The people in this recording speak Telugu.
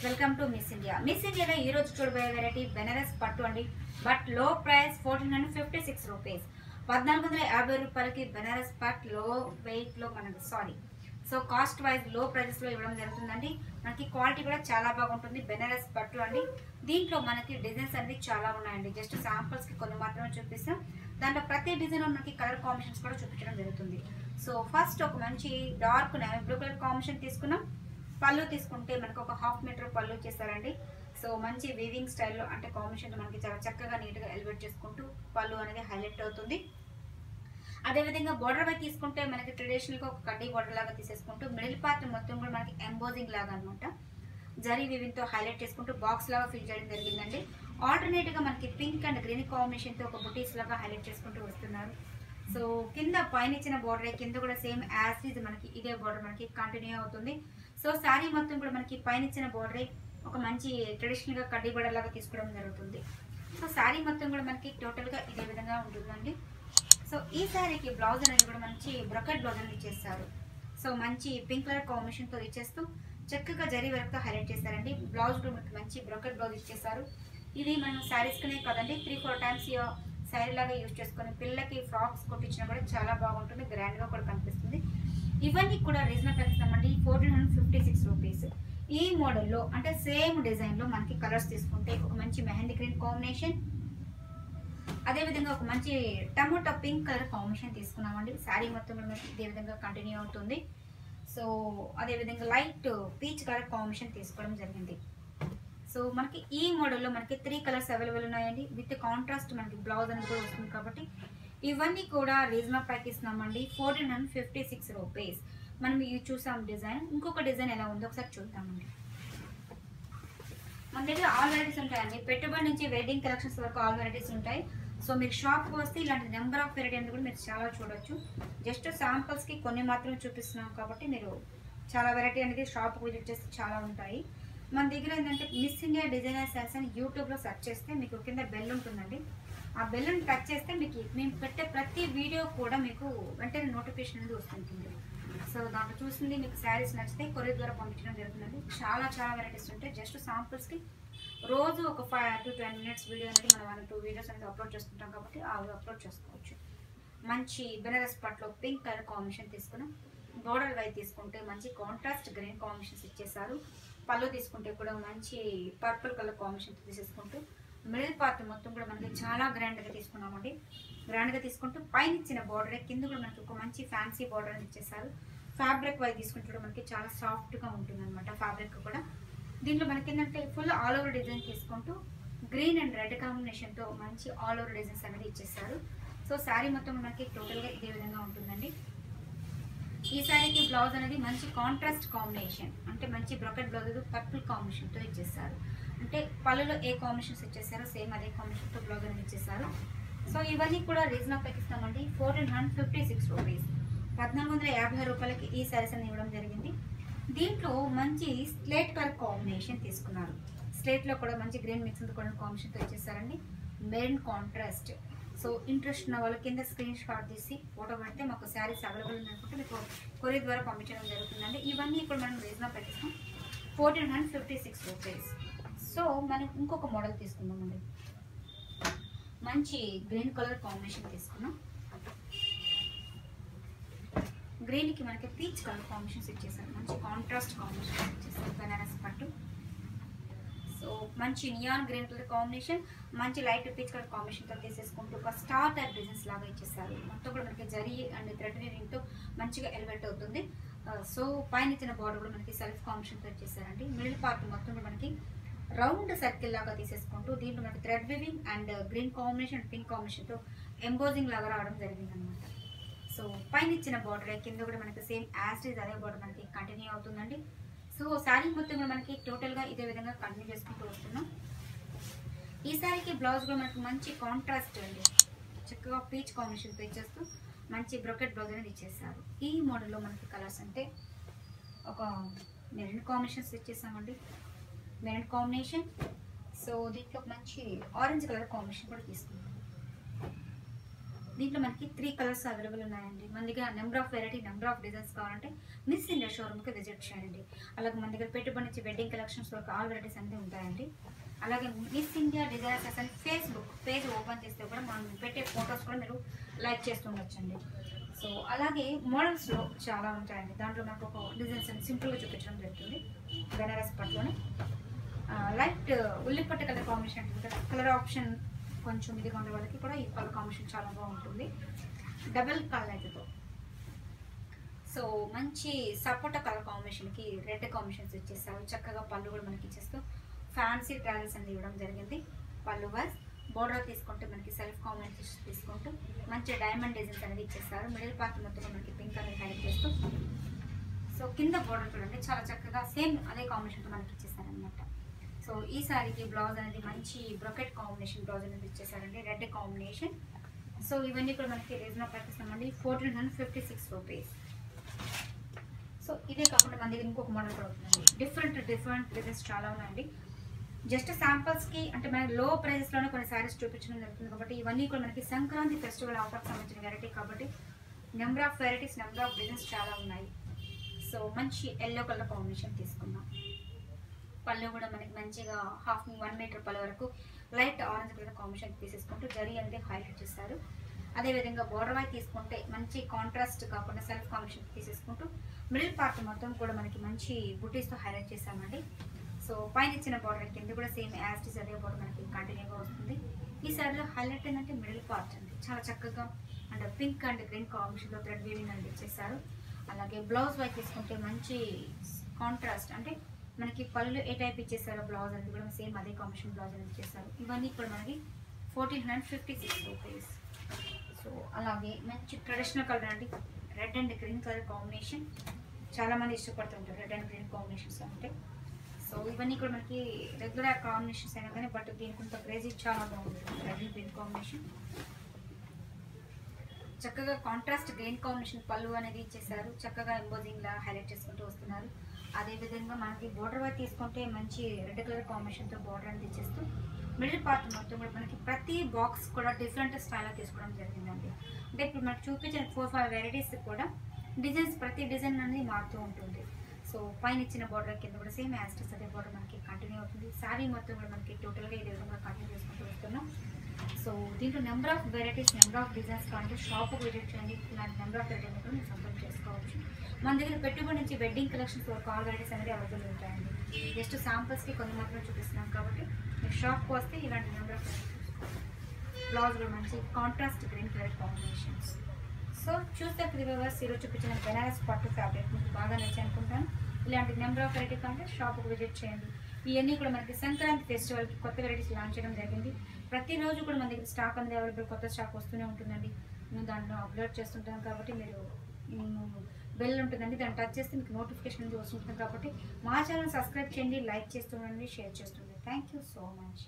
Welcome to miss India. Miss ఇండియాలో ఈ రోజు చూడబోయే వెరైటీ బెనారస్ పట్టు అండి. బట్ లో ప్రైస్ 1456 రూపీస్. 1450 రూపాయలకి బెనారస్ పట్ లో వెయిట్ లో మనకి సో కాస్ట్ వైజ్ లో ప్రైజెస్ లో ఇవ్వడం జరుగుతుందండి. మనకి క్వాలిటీ కూడా చాలా బాగుంటుంది. బెనారస్ పట్టు అండి. దీంట్లో మనకి డిజైన్స్ అనేది చాలా ఉన్నాయండి. జస్ట్ శాంపుల్స్ కి కొన్ని మాత్రమే చూపిస్తాం. దాంట్లో ప్రతి డిజైన్ మనకి కలర్ కాంబినేషన్స్ కూడా చూపించడం జరుగుతుంది. సో ఫస్ట్ ఒక మంచి dark navy blue colour combination తీసుకున్నాం. పళ్ళు తీసుకుంటే మనకు ఒక 1/2 మీటర్ పళ్ళు చేస్తారండి. సో మంచి వీవింగ్ స్టైల్లో అంటే కాంబినేషన్ మనకి చాలా చక్కగా నీట్గా ఎలివేట్ చేసుకుంటూ పళ్ళు అనేది హైలైట్ అవుతుంది. అదేవిధంగా బోర్డర్ పై తీసుకుంటే మనకి ట్రెడిషనల్గా ఒక కడ్డీ బోర్డర్ లాగా తీసేసుకుంటూ మిడిల్ పార్ట్ మొత్తం కూడా మనకి ఎంబోజింగ్ లాగా అనమాట జరీ వీవింగ్తో హైలైట్ చేసుకుంటూ బాక్స్ లాగా ఫిల్ చేయడం జరిగిందండి. ఆల్టర్నేట్గా మనకి పింక్ అండ్ గ్రీన్ కాంబినేషన్తో ఒక బుటీస్ లాగా హైలైట్ చేసుకుంటూ వస్తున్నారు. సో కింద పైన ఇచ్చిన బోర్డర్ కింద కూడా సేమ్ యాజ్ ఈజ్ మనకి ఇదే బోర్డర్ మనకి కంటిన్యూ అవుతుంది. సో శారీ మొత్తం కూడా మనకి పైన ఇచ్చిన బోర్డర్ ఒక మంచి ట్రెడిషనల్గా కడ్డీ బోర్డర్ లాగా తీసుకోవడం జరుగుతుంది. సో శారీ మొత్తం కూడా మనకి టోటల్గా ఇదే విధంగా ఉంటుందండి. సో ఈ శారీకి బ్లౌజ్ అనేది కూడా మంచి బ్రొకెట్ బ్లౌజ్ అనేది ఇచ్చేస్తారు. సో మంచి పింక్ కలర్ కాంబినేషన్తో ఇచ్చేస్తూ చక్కగా జరీ వర్క్తో హైలైట్ చేస్తారండి. బ్లౌజ్ కూడా మనకి మంచి బ్రొకెట్ బ్లౌజ్ ఇచ్చేస్తారు. ఇది మనం శారీస్కనే కాదండి 3-4 టైమ్స్ శారీ లాగా యూజ్ చేసుకొని పిల్లలకి ఫ్రాక్స్ కొట్టించినా కూడా చాలా బాగుంటుంది. గ్రాండ్గా కూడా కనిపిస్తుంది. ఇవన్నీ కూడా రీజనబుల్ ప్రైస్ అమ్మండి 1456 రూపీస్. ఈ మోడల్లో అంటే సేమ్ డిజైన్లో మనకి కలర్స్ తీసుకుంటే ఒక మంచి మెహందీ గ్రీన్ కాంబినేషన్, అదేవిధంగా ఒక మంచి టమోటా పింక్ కలర్ కాంబినేషన్ తీసుకున్నామండి. శారీ మొత్తం కూడా మనకి ఇదే విధంగా కంటిన్యూ అవుతుంది. సో అదేవిధంగా లైట్ పీచ్ కలర్ కాంబినేషన్ తీసుకోవడం జరిగింది. సో మనకి ఈ మోడల్లో మనకి 3 కలర్స్ అవైలబుల్ ఉన్నాయండి. విత్ కాంట్రాస్ట్ మనకి బ్లౌజ్ అనేది కూడా వస్తుంది. కాబట్టి ఇవన్నీ కూడా రీజనబుల్ ప్రైస్ ఇస్తున్నామండి 1456 రూపీస్. మనం ఇవి చూసాం డిజైన్. ఇంకొక డిజైన్ ఎలా ఉందో ఒకసారి చూద్దామండి. మన దగ్గర ఆల్ వెరైటీస్ ఉంటాయండి. పెట్టుబడి నుంచి వెడ్డింగ్ కలెక్షన్స్ వరకు ఆల్ వెరైటీస్ ఉంటాయి. సో మీరు షాప్కి వస్తే ఇలాంటి నెంబర్ ఆఫ్ వెరైటీ అనేది కూడా మీరు చాలా చూడొచ్చు. జస్ట్ శాంపుల్స్కి కొన్ని మాత్రమే చూపిస్తున్నాం కాబట్టి మీరు చాలా వెరైటీ అనేది షాప్కి విజిట్ చేస్తే చాలా ఉంటాయి. మన దగ్గర ఏంటంటే మిస్ ఇండియా డిజైనర్ శారీస్ అని యూట్యూబ్లో సెర్చ్ చేస్తే మీకు కింద బెల్ ఉంటుందండి. ఆ బెల్ని టచ్ చేస్తే మీకు మేము పెట్టే ప్రతి వీడియో కూడా మీకు వెంటనే నోటిఫికేషన్ అనేది వస్తుంటుంది. సో దాంట్లో చూసింది మీకు శారీస్ నచ్చితే కొరియర్ ద్వారా పంపించడం జరుగుతుందండి. చాలా వెరైటీస్ ఉంటాయి. జస్ట్ శాంపుల్స్కి రోజు ఒక 5 to 10 minutes వీడియో అనేది మనం 1-2 వీడియోస్ అనేది అప్లోడ్ చేస్తుంటాం కాబట్టి అవి అప్లోడ్ చేసుకోవచ్చు. మంచి బెనారస్ పట్లో పింక్ కలర్ కాంబినేషన్ తీసుకున్నాం. బోర్డర్ వై తీసుకుంటే మంచి కాంట్రాస్ట్ గ్రీన్ కాంబినేషన్స్ ఇచ్చేసారు. పళ్ళు తీసుకుంటే కూడా మంచి పర్పుల్ కలర్ కాంబినేషన్ తీసేసుకుంటూ మిడిల్ పార్ట్ మొత్తం కూడా మనకి చాలా గ్రాండ్గా తీసుకున్నామండి. గ్రాండ్గా తీసుకుంటూ పైన ఇచ్చిన బార్డర్ కింద కూడా మనకి ఒక మంచి ఫ్యాన్సీ బార్డర్ అని ఇచ్చేసారు. ఫ్యాబ్రిక్ వై తీసుకుంటే కూడా మనకి చాలా సాఫ్ట్గా ఉంటుంది అనమాట ఫ్యాబ్రిక్ కూడా. దీంట్లో మనకి ఏంటంటే ఫుల్ ఆల్ ఓవర్ డిజైన్ తీసుకుంటూ గ్రీన్ అండ్ రెడ్ కాంబినేషన్తో మంచి ఆల్ ఓవర్ డిజైన్స్ అనేది ఇచ్చేసారు. సో శారీ మొత్తం మనకి టోటల్గా ఇదే విధంగా ఉంటుందండి. ఈ శారీకి బ్లౌజ్ అనేది మంచి కాంట్రాస్ట్ కాంబినేషన్ అంటే మంచి బ్రొకెట్ బ్లౌజ్ పర్పుల్ కాంబినేషన్తో ఇచ్చేసారు. అంటే పళ్ళులో ఏ కాంబినేషన్స్ ఇచ్చేసారో సేమ్ అదే కాంబినేషన్తో బ్లౌజ్ అనేది ఇచ్చేసారు. సో ఇవన్నీ కూడా రీజనబుల్ ప్రైస్ ఇస్తామండి 1456 రూపీస్. 1450 రూపాయలకి ఈ శారీస్ అని ఇవ్వడం జరిగింది. దీంట్లో మంచి స్లేట్ కలర్ కాంబినేషన్ తీసుకున్నారు. స్లేట్లో కూడా మంచి గ్రీన్ మిక్స్ కూడా కాంబినేషన్తో ఇచ్చేసారండి. Main contrast. సో ఇంట్రెస్ట్ ఉన్న వాళ్ళ కింద స్క్రీన్ షాట్ తీసి ఫోటో పెడితే మాకు శారీస్ అవైలబుల్ ఉందనుకుంటే మీకు కొరియర్ ద్వారా పంపించడం జరుగుతుందండి. ఇవన్నీ ఇప్పుడు మనం రీజనబుల్ ప్రైస్ ఇస్తాం 1456 రూపీస్. సో మనం ఇంకొక మోడల్ తీసుకుందామండి. మంచి గ్రీన్ కలర్ కాంబినేషన్ తీసుకున్నాం. గ్రీన్కి మనకి పీచ్ కలర్ కాంబినేషన్స్ ఇచ్చేసారు. మంచి కాంట్రాస్ట్ కాంబినేషన్ ఇచ్చేసారు బెనారస్ పట్టు. సో మంచి నియాన్ గ్రీన్ కలర్ కాంబినేషన్ మంచి లైట్ పీచ్ కలర్ కాంబినేషన్తో తీసేసుకుంటూ ఒక స్టార్ టైప్ డిజైన్స్ లాగా ఇచ్చేసారు. మొత్తం కూడా మనకి జరీ అండ్ థ్రెడ్ వీవింగ్తో మంచిగా ఎలివేట్ అవుతుంది. సో పైన ఇచ్చిన బార్డర్ కూడా మనకి సెల్ఫ్ కాంబినేషన్తో ఇచ్చేసారండి. మిడిల్ పార్ట్ మొత్తం కూడా మనకి రౌండ్ సర్కిల్ లాగా తీసేసుకుంటూ దీంట్లో మనకి thread weaving and green combination pink కాంబినేషన్తో ఎంబోజింగ్ లాగా రావడం జరిగింది అనమాట. సో పైన ఇచ్చిన బార్డర్ కింద కూడా మనకి సేమ్ యాజ్ ఇస్ అదే బార్డర్ మనకి కంటిన్యూ అవుతుందండి. సో శారీ మొత్తం కూడా మనకి టోటల్గా ఇదే విధంగా కంటిన్యూ చేసుకుంటూ వస్తున్నాం. ఈ శారీకి బ్లౌజ్ కూడా మనకి మంచి కాంట్రాస్ట్ అండి. చక్కగా పీచ్ కాంబినేషన్తో ఇచ్చేస్తూ మంచి బ్రొకెట్ బ్లౌజ్ అనేది ఇచ్చేసారు. ఈ మోడల్లో మనకి కలర్స్ అంటే ఒక మెరూన్ కాంబినేషన్స్ ఇచ్చేసామండి. Maroon combination. సో దీంట్లో మంచి ఆరెంజ్ కలర్ కాంబినేషన్ కూడా తీసుకున్నాం. దీంట్లో మనకి 3 కలర్స్ అవైలబుల్ ఉన్నాయండి. మన దగ్గర number of variety, number of designs కావాలంటే మిస్ ఇండియా షోరూమ్కి విజిట్ చేయండి. అలాగే మన దగ్గర పెట్టుబడి నుంచి వెడ్డింగ్ కలెక్షన్స్ వరకు ఆల్ వెరైటీస్ అన్నీ ఉంటాయండి. అలాగే మిస్ ఇండియా డిజైనర్స్ అని ఫేస్బుక్ పేజ్ ఓపెన్ చేస్తే కూడా మనం పెట్టే ఫొటోస్ కూడా మీరు లైక్ చేస్తుండొచ్చండి. సో అలాగే మోడల్స్లో చాలా ఉంటాయండి. దాంట్లో మనకు ఒక డిజైన్స్ అని సింపుల్గా చూపించడం జరుగుతుంది. బెనారస్ పట్టులోనే లైట్ ఉల్లిపట్టు కలర్ కాంబినేషన్ ఉంటుంది. కలర్ ఆప్షన్ కొంచెం ఇదిగా ఉండే వాళ్ళకి కూడా ఈ కలర్ కాంబినేషన్ చాలా బాగుంటుంది. డబల్ కలర్తో సో మంచి సపోటా కలర్ కాంబినేషన్కి రెడ్ కాంబినేషన్స్ ఇచ్చేస్తారు. చక్కగా పళ్ళు కూడా మనకి ఇచ్చేస్తూ ఫ్యాన్సీ ట్రావెల్స్ అనేది ఇవ్వడం జరిగింది. పళ్ళు వైజ్ బోర్డర్ తీసుకుంటే మనకి సెల్ఫ్ కాంబినేషన్ తీసుకుంటూ మంచి డైమండ్ డిజైన్స్ అనేది ఇచ్చేస్తారు. మిడిల్ పార్ట్ మొత్తం మనకి పింక్ అనేది హైలైట్ చేస్తూ సో కింద బోర్డర్ చూడండి చాలా చక్కగా సేమ్ అదే కాంబినేషన్తో మనకి ఇచ్చేస్తారనమాట. సో ఈ సారీకి బ్లౌజ్ అనేది మంచి బ్రొకెట్ కాంబినేషన్ బ్లౌజ్ అనేది ఇచ్చేసారండి, రెడ్ కాంబినేషన్. సో ఇవన్నీ కూడా మనకి రీజనబుల్ ప్రైస్ ఇస్తామండి, 1456 రూపీస్. సో ఇదే కాకుండా మన దగ్గర ఇంకొక మోడల్ కూడా అవుతుందండి. డిఫరెంట్ డిజైన్స్ చాలా ఉన్నాయండి. జస్ట్ శాంపుల్స్కి అంటే మన లో ప్రైస్లోనే కొన్ని శారీస్ చూపించడం జరుగుతుంది కాబట్టి ఇవన్నీ కూడా మనకి సంక్రాంతి ఫెస్టివల్ ఆఫర్కి సంబంధించిన వెరైటీ కాబట్టి number of varieties, number of designs చాలా ఉన్నాయి. సో మంచి ఎల్లో కలర్ కాంబినేషన్ తీసుకున్నాం. పళ్ళు కూడా మనకి మంచిగా 1 మీటర్ పళ్ళు వరకు లైట్ ఆరెంజ్ కలర్ కాంబినేషన్ తీసేసుకుంటూ జరీ అనేది హైలైట్ చేస్తారు. అదేవిధంగా బోర్డర్ వైజ్ తీసుకుంటే మంచి కాంట్రాస్ట్ కాకుండా సెల్ఫ్ కాంబినేషన్ తీసేసుకుంటూ మిడిల్ పార్ట్ మొత్తం కూడా మనకి మంచి బుటీస్తో హైలైట్ చేసామండి. సో పైన ఇచ్చిన బోర్డర్ కింద కూడా సేమ్ యాస్టీస్ అదే బోర్డర్ మనకి కంటిన్యూగా వస్తుంది. ఈ సారీలో హైలైట్ ఏంటంటే మిడిల్ పార్ట్ అండి చాలా చక్కగా అండ్ పింక్ అండ్ గ్రీన్ కాంబినేషన్తో థ్రెడ్ వీవింగ్ అనేది ఇచ్చేసారు. అలాగే బ్లౌజ్ వైజ్ తీసుకుంటే మంచి కాంట్రాస్ట్ అంటే మనకి పళ్ళు ఏ టైప్ ఇచ్చేసారో బ్లౌజ్ అనేది కూడా సేమ్ అదే కాంబినేషన్ బ్లౌజ్ అనేది ఇచ్చేసారు. ఇవన్నీ కూడా మనకి 1456 రూపీస్. సో అలాగే మంచి ట్రెడిషనల్ కలర్ అండి, red and green colour combination. చాలామంది ఇష్టపడుతుంటారు రెడ్ అండ్ గ్రీన్ కాంబినేషన్స్ అంటే. సో ఇవన్నీ కూడా మనకి రెగ్యులర్ కాంబినేషన్స్ అయినా కానీ బట్ దీనికి కొంత క్రేజీ చాలా బాగుంది. రెడ్ అండ్ గ్రీన్ కాంబినేషన్ చక్కగా కాంట్రాస్ట్ గ్రీన్ కాంబినేషన్ పళ్ళు అనేది ఇచ్చేసారు. చక్కగా ఎంబోజింగ్ లా హైలైట్ చేసుకుంటూ వస్తున్నారు. అదేవిధంగా మనకి బోర్డర్ వైపు తీసుకుంటే మంచి రెడ్ కలర్ కాంబినేషన్తో బోర్డర్ అనేది ఇచ్చేస్తూ మిడిల్ పార్ట్ మొత్తం కూడా మనకి ప్రతి బాక్స్ కూడా డిఫరెంట్ స్టైల్లో తీసుకోవడం జరిగిందండి. అంటే ఇప్పుడు మనకి చూపించిన 4-5 వెరైటీస్ కూడా డిజైన్స్ ప్రతి డిజైన్ అనేది మారుతూ ఉంటుంది. సో పైన ఇచ్చిన బోర్డర్ కింద కూడా సేమ్ యాస్టీస్ అదే బోర్డర్ మనకి కంటిన్యూ అవుతుంది. శారీ మొత్తం కూడా మనకి టోటల్గా ఇదే విధంగా కంటిన్యూ చేసుకుంటూ వస్తున్నాం. సో దీంట్లో number of varieties, number of designs కావాలంటే షాప్కి విజిట్ చేయండి. ఇలాంటి నెంబర్ ఆఫ్ వెరైటీస్ కూడా మీరు సంపర్క్ చేసుకోవచ్చు. మన దగ్గర పెట్టుబడి నుంచి వెడ్డింగ్ కలెక్షన్స్ వరకు ఆల్ వెరైటీస్ అనేది అవైలబుల్ ఉంటాయండి. జస్ట్ శాంపుల్స్కి కొన్ని మాత్రమే చూపిస్తున్నాం కాబట్టి మీరు షాప్కి వస్తే ఇలాంటి నెంబర్ ఆఫ్ బ్లౌజ్ కూడా మంచి contrast green colour combinations. So చూస్తే రివర్స్ ఈరోజు చూపించిన బెనారస్ పట్టు ఫ్యాబ్రిక్ మీకు బాగా నచ్చి అనుకుంటాను. ఇలాంటి నెంబర్ ఆఫ్ వెరైటీ కంటే షాప్కి విజిట్ చేయండి. ఇవన్నీ కూడా మనకి సంక్రాంతి ఫెస్టివల్కి కొత్త వెరైటీస్ లాంచ్ చేయడం జరిగింది. ప్రతిరోజు కూడా మన దగ్గర స్టాక్ అనేది అవైలబుల్, కొత్త స్టాక్ వస్తూనే ఉంటుందండి. మేము దాంట్లో అప్లోడ్ చేస్తుంటాం కాబట్టి మీరు బెల్ ఉంటుందండి, దాన్ని టచ్ చేస్తే మీకు నోటిఫికేషన్ అనేది వస్తుంటుంది. కాబట్టి మా ఛానల్ సబ్స్క్రైబ్ చేయండి, లైక్ చేస్తుండండి, షేర్ చేస్తుండండి. Thank you so much.